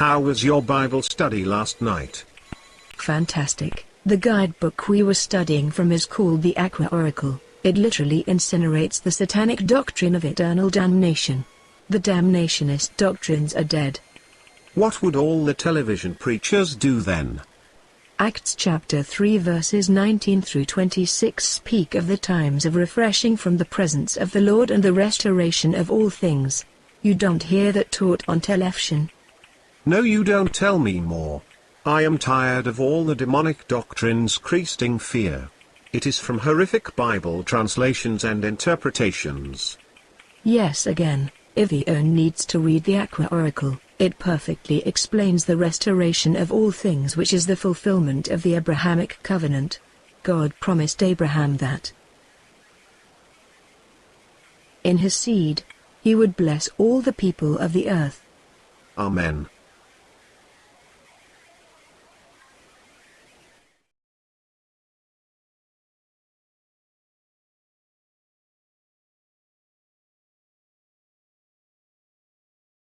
How was your Bible study last night? Fantastic. The guidebook we were studying from is called the Aqua Oracle. It literally incinerates the satanic doctrine of eternal damnation. The damnationist doctrines are dead. What would all the television preachers do then? Acts chapter 3 verses 19 through 26 speak of the times of refreshing from the presence of the Lord and the restoration of all things. You don't hear that taught on television. No, you don't. Tell me more. I am tired of all the demonic doctrines creating fear. It is from horrific Bible translations and interpretations. Yes, again, Ivio needs to read the Aqua Oracle. It perfectly explains the restoration of all things, which is the fulfillment of the Abrahamic covenant. God promised Abraham that in his seed, he would bless all the people of the earth. Amen.